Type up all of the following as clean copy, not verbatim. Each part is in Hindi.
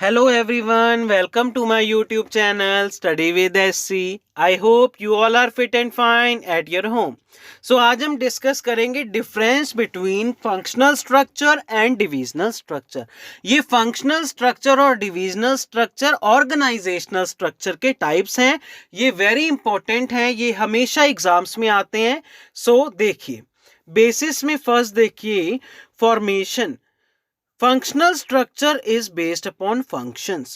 Hello everyone, welcome to my YouTube channel Study with SC. I hope you all are fit and fine at your home. So आज हम डिस्कस करेंगे difference between functional structure and divisional structure. ये फंक्शनल स्ट्रक्चर और डिविजनल स्ट्रक्चर ऑर्गेनाइजेशनल स्ट्रक्चर के टाइप्स हैं. ये वेरी इंपॉर्टेंट हैं, ये हमेशा एग्जाम्स में आते हैं. सो देखिए बेसिस में फर्स्ट देखिए formation. Functional structure is based upon functions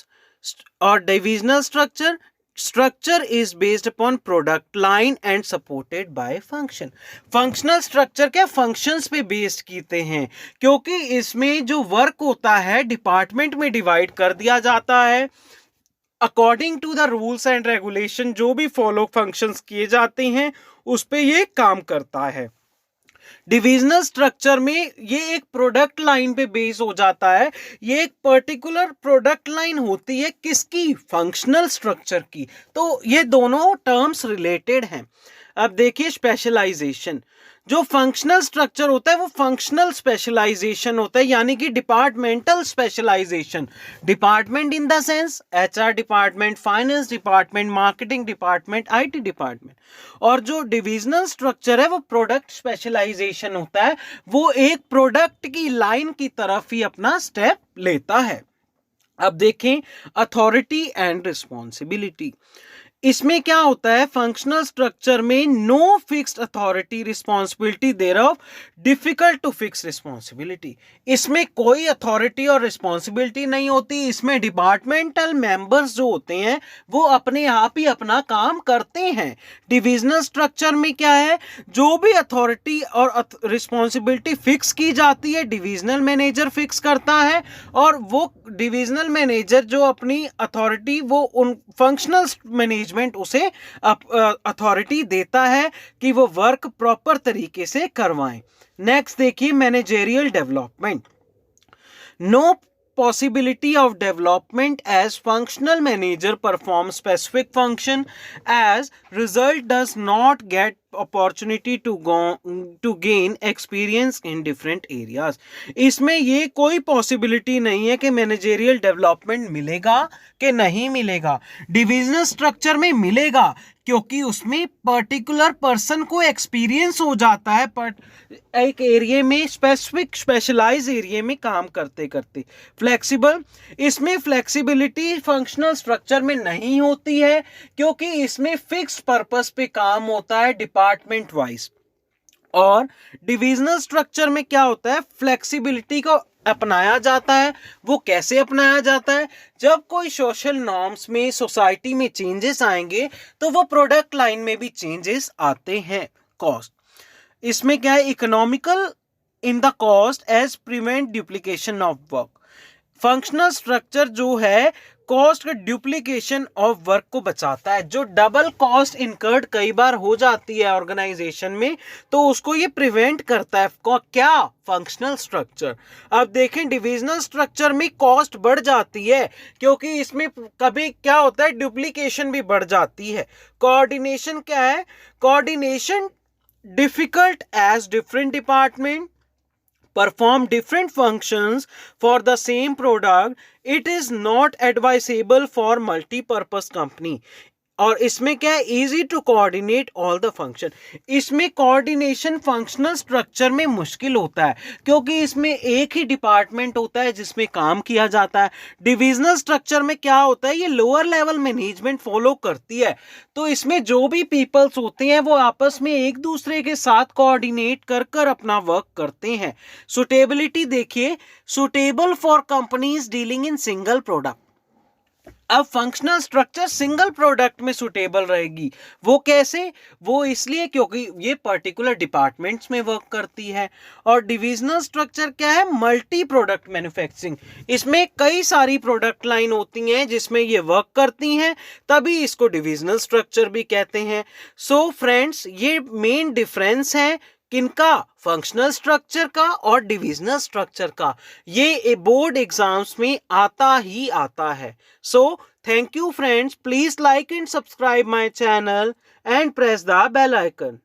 or divisional structure is based upon product line and supported by function. Functional structure क्या functions पे based कीते हैं क्योंकि इसमें जो work होता है डिपार्टमेंट में डिवाइड कर दिया जाता है according to the rules and regulation. जो भी फॉलो फंक्शंस किए जाते हैं उस पे ये काम करता है. डिविजनल स्ट्रक्चर में ये एक प्रोडक्ट लाइन पे बेस हो जाता है. ये एक पर्टिकुलर प्रोडक्ट लाइन होती है किसकी? फंक्शनल स्ट्रक्चर की. तो ये दोनों टर्म्स रिलेटेड हैं. अब देखिए स्पेशलाइजेशन. जो फंक्शनल स्ट्रक्चर होता है वो फंक्शनल स्पेशलाइजेशन होता है यानी कि departmental specialization. Department in the sense HR department, finance department, marketing department, IT department. और जो डिविजनल स्ट्रक्चर है वो प्रोडक्ट स्पेशलाइजेशन होता है. वो एक प्रोडक्ट की लाइन की तरफ ही अपना स्टेप लेता है. अब देखें अथॉरिटी एंड रिस्पॉन्सिबिलिटी. इसमें क्या होता है फंक्शनल स्ट्रक्चर में no fixed authority responsibility thereof difficult to fix responsibility. इसमें कोई अथॉरिटी और रिस्पॉन्सिबिलिटी नहीं होती. इसमें डिपार्टमेंटल मेंबर्स जो होते हैं वो अपने आप ही अपना काम करते हैं. डिविजनल स्ट्रक्चर में क्या है जो भी अथॉरिटी और रिस्पॉन्सिबिलिटी फिक्स की जाती है डिविजनल मैनेजर फिक्स करता है और वो डिविजनल मैनेजर जो अपनी अथॉरिटी वो उन फंक्शनल मैनेजमेंट उसे अथॉरिटी देता है कि वो वर्क प्रॉपर तरीके से करवाएं. नेक्स्ट देखिए managerial development. No possibility of development as functional manager performs specific function as result does not get opportunity to gain experience in different areas. इसमें ये कोई पॉसिबिलिटी नहीं है कि मैनेजरियल डेवलपमेंट मिलेगा कि नहीं मिलेगा. डिविजनल स्ट्रक्चर में मिलेगा क्योंकि उसमें पर्टिकुलर पर्सन को एक्सपीरियंस हो जाता है पर एक एरिया में स्पेसिफिक स्पेशलाइज एरिया में काम करते करते. फ्लेक्सिबल. इसमें फ्लेक्सिबिलिटी फंक्शनल स्ट्रक्चर में नहीं होती है क्योंकि इसमें फिक्स पर्पस पे काम होता है डिपार्टमेंट वाइज. और डिविजनल स्ट्रक्चर में क्या होता है फ्लेक्सिबिलिटी को अपनाया जाता है. वो कैसे अपनाया जाता है? जब कोई सोशल नॉर्म्स में सोसाइटी में चेंजेस आएंगे तो वो प्रोडक्ट लाइन में भी चेंजेस आते हैं. कॉस्ट. इसमें क्या है economical in the cost as prevent duplication of work. Functional structure जो है कॉस्ट का डुप्लीकेशन ऑफ वर्क को बचाता है. जो डबल कॉस्ट इनकर्ड कई बार हो जाती है ऑर्गेनाइजेशन में तो उसको ये प्रिवेंट करता है. क्या? Functional structure. अब देखें डिविजनल स्ट्रक्चर में कॉस्ट बढ़ जाती है क्योंकि इसमें कभी क्या होता है डुप्लीकेशन भी बढ़ जाती है. कोऑर्डिनेशन क्या है? Coordination difficult as different department perform different functions for the same product. It is not advisable for multi-purpose company. और इसमें क्या है easy to coordinate all the function. इसमें कोऑर्डिनेशन फंक्शनल स्ट्रक्चर में मुश्किल होता है क्योंकि इसमें एक ही डिपार्टमेंट होता है जिसमें काम किया जाता है. डिविजनल स्ट्रक्चर में क्या होता है ये लोअर लेवल मैनेजमेंट फॉलो करती है तो इसमें जो भी पीपल्स होते हैं वो आपस में एक दूसरे के साथ कोऑर्डिनेट कर कर अपना वर्क करते हैं. सुटेबिलिटी देखिए. Suitable for companies dealing in single product. अब फंक्शनल स्ट्रक्चर सिंगल प्रोडक्ट में सुटेबल रहेगी. वो कैसे? वो इसलिए क्योंकि ये पर्टिकुलर डिपार्टमेंट्स में वर्क करती है. और डिविजनल स्ट्रक्चर क्या है? Multi product manufacturing. इसमें कई सारी प्रोडक्ट लाइन होती हैं जिसमें ये वर्क करती हैं तभी इसको डिविजनल स्ट्रक्चर भी कहते हैं. सो फ्रेंड्स ये मेन डिफरेंस है किनका? फंक्शनल स्ट्रक्चर का और डिविजनल स्ट्रक्चर का. ये बोर्ड एग्जाम्स में आता ही आता है. So thank you friends. Please like and subscribe my channel and press the bell icon.